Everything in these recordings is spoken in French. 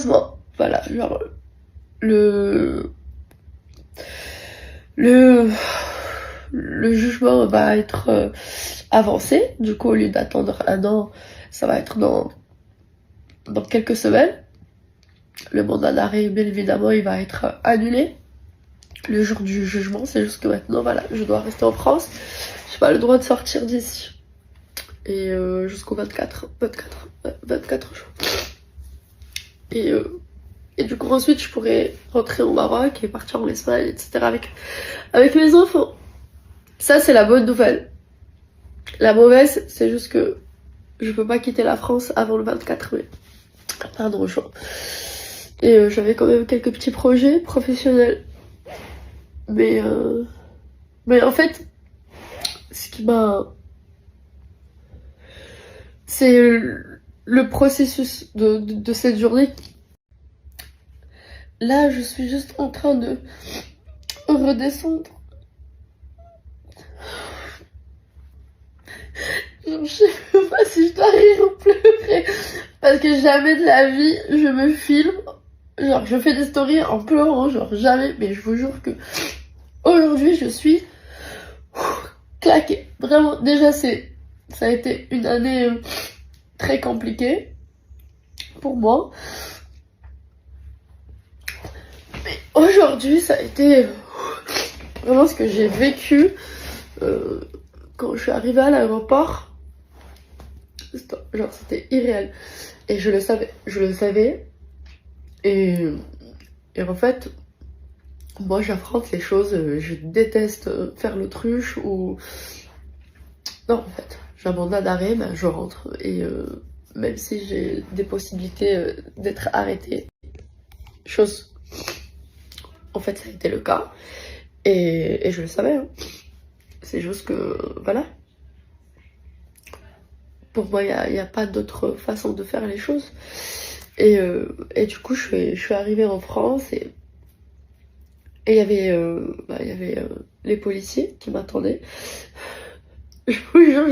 heureusement, voilà, genre, le, le, le jugement va être avancé. Du coup, au lieu d'attendre 1 an, ça va être dans quelques semaines. Le mandat d'arrêt, bien évidemment, il va être annulé le jour du jugement. C'est juste que maintenant, voilà, je dois rester en France. J'ai pas le droit de sortir d'ici. Et jusqu'au 24 jours. Et du coup, ensuite, je pourrais rentrer au Maroc et partir en Espagne, etc. avec mes enfants. Ça, c'est la bonne nouvelle. La mauvaise, c'est juste que je peux pas quitter la France avant le 24 mai. Pardon, juin. Et j'avais quand même quelques petits projets professionnels. Mais en fait, ce qui m'a... C'est le processus de cette journée. Là, je suis juste en train de redescendre. Je sais pas si je dois rire ou pleurer. Parce que jamais de la vie, je me filme. Genre, je fais des stories en pleurant, genre jamais. Mais je vous jure que aujourd'hui, je suis claquée. Vraiment, déjà, ça a été une année très compliquée pour moi. Mais aujourd'hui, ça a été vraiment ce que j'ai vécu quand je suis arrivée à l'aéroport. Genre, c'était irréel. Et je le savais. Et en fait, moi, j'affronte les choses. Je déteste faire l'autruche ou... Non, en fait, j'ai un mandat d'arrêt, ben, je rentre. Et même si j'ai des possibilités d'être arrêtée, chose... En fait, ça a été le cas. Et je le savais. Hein. C'est juste que, voilà. Pour moi, il n'y a pas d'autre façon de faire les choses. Et du coup, je suis arrivée en France et il y avait les policiers qui m'attendaient. Je vous jure,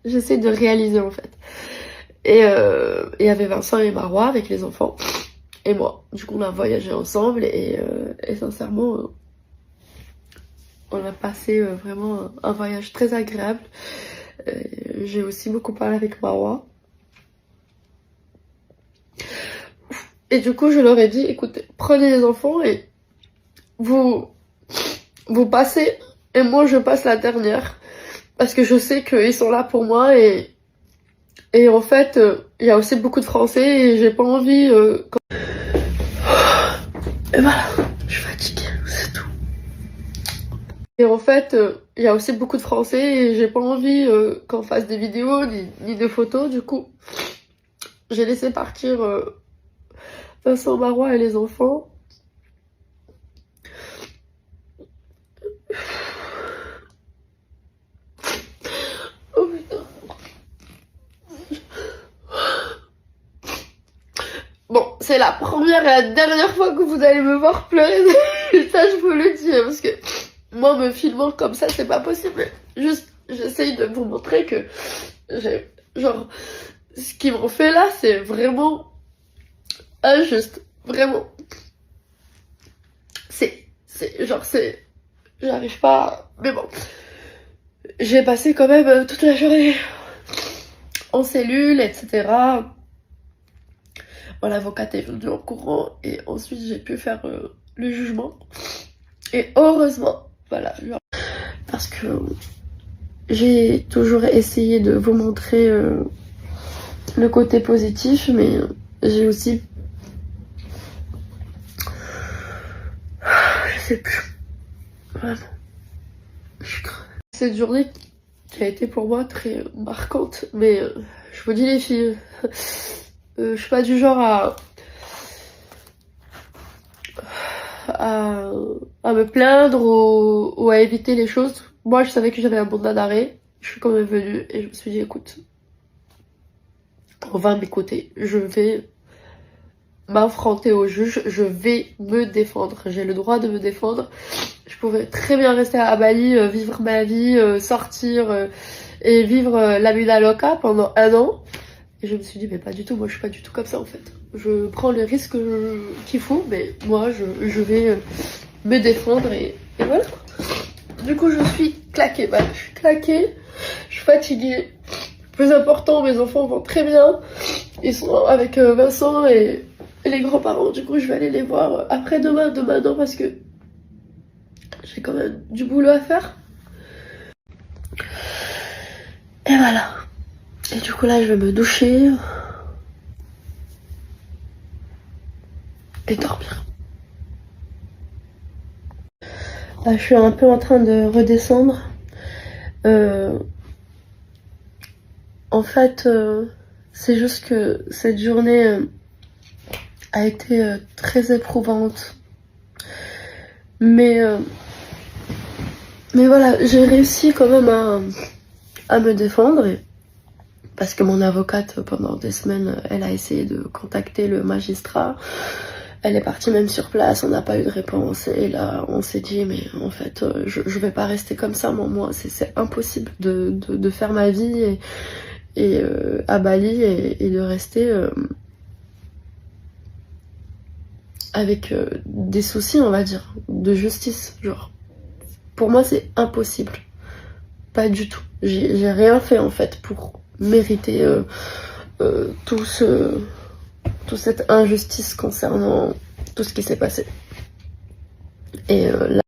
j'essaie de réaliser en fait. Et il y avait Vincent et Marois avec les enfants et moi. Du coup, on a voyagé ensemble et sincèrement, on a passé vraiment un voyage très agréable. J'ai aussi beaucoup parlé avec Marois. Et du coup, je leur ai dit, écoutez, prenez les enfants et vous passez et moi je passe la dernière. Parce que je sais qu'ils sont là pour moi et en fait, il y a aussi beaucoup de Français et j'ai pas envie... Et voilà, je suis fatiguée, c'est tout. Et en fait, il y a aussi beaucoup de Français et j'ai pas envie qu'on fasse des vidéos ni de photos. Du coup, j'ai laissé partir Vincent Marois et les enfants. Oh putain. Bon, c'est la première et la dernière fois que vous allez me voir pleurer. Ça, je vous le dis, parce que moi, me filmant comme ça, c'est pas possible. Juste, j'essaye de vous montrer que genre, ce qu'ils m'ont fait là, c'est vraiment injuste. Vraiment. J'arrive pas... Mais bon. J'ai passé quand même toute la journée en cellule, etc. Bon, l'avocate est venue en courant et ensuite j'ai pu faire le jugement. Et heureusement, voilà, genre, parce que j'ai toujours essayé de vous montrer le côté positif, mais j'ai aussi... Je sais plus. Vraiment. Je suis crevée. Cette journée qui a été pour moi très marquante, mais je vous dis les filles, je suis pas du genre à me plaindre ou à éviter les choses. Moi, je savais que j'avais un mandat d'arrêt. Je suis quand même venue et je me suis dit, écoute, on va m'écouter. Je vais m'affronter au juge. Je vais me défendre. J'ai le droit de me défendre. Je pouvais très bien rester à Bali, vivre ma vie, sortir et vivre la vida loca pendant 1 an. Et je me suis dit, mais pas du tout, moi je suis pas du tout comme ça en fait. Je prends le risque qu'il faut, mais moi je vais me défendre et voilà. Du coup, je suis claquée, voilà, je suis claquée, je suis fatiguée. Plus important, mes enfants vont très bien. Ils sont avec Vincent et les grands-parents. Du coup, je vais aller les voir après-demain, demain non, parce que j'ai quand même du boulot à faire. Et voilà. Et du coup, là, je vais me doucher et dormir. Là, je suis un peu en train de redescendre. En fait, c'est juste que cette journée a été très éprouvante. Mais voilà, j'ai réussi quand même à me défendre. Parce que mon avocate, pendant des semaines, elle a essayé de contacter le magistrat. Elle est partie même sur place, on n'a pas eu de réponse. Et là, on s'est dit, mais en fait, je vais pas rester comme ça. Moi, c'est impossible de faire ma vie et à Bali et de rester avec des soucis, on va dire, de justice. Genre, pour moi, c'est impossible. Pas du tout. J'ai rien fait, en fait, pour mériter toute cette injustice concernant tout ce qui s'est passé. Et là,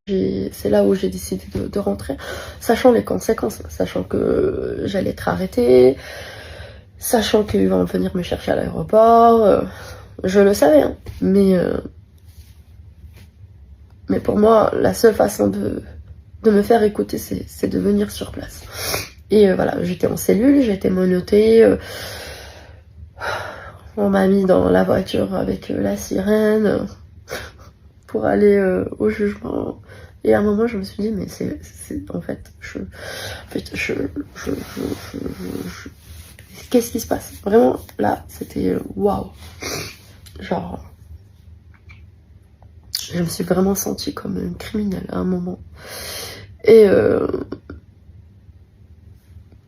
c'est là où j'ai décidé de rentrer, sachant les conséquences, sachant que j'allais être arrêtée, sachant qu'ils vont venir me chercher à l'aéroport. Je le savais, hein, mais pour moi, la seule façon de me faire écouter, c'est de venir sur place. Et voilà, j'étais en cellule, j'ai été menottée. On m'a mis dans la voiture avec la sirène pour aller au jugement. Et à un moment, je me suis dit, mais en fait, qu'est-ce qui se passe? Vraiment, là, c'était waouh. Genre, je me suis vraiment sentie comme une criminelle à un moment. Et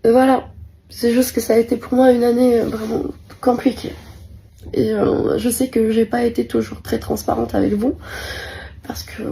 voilà, c'est juste que ça a été pour moi une année vraiment compliquée. Et je sais que j'ai pas été toujours très transparente avec vous, parce que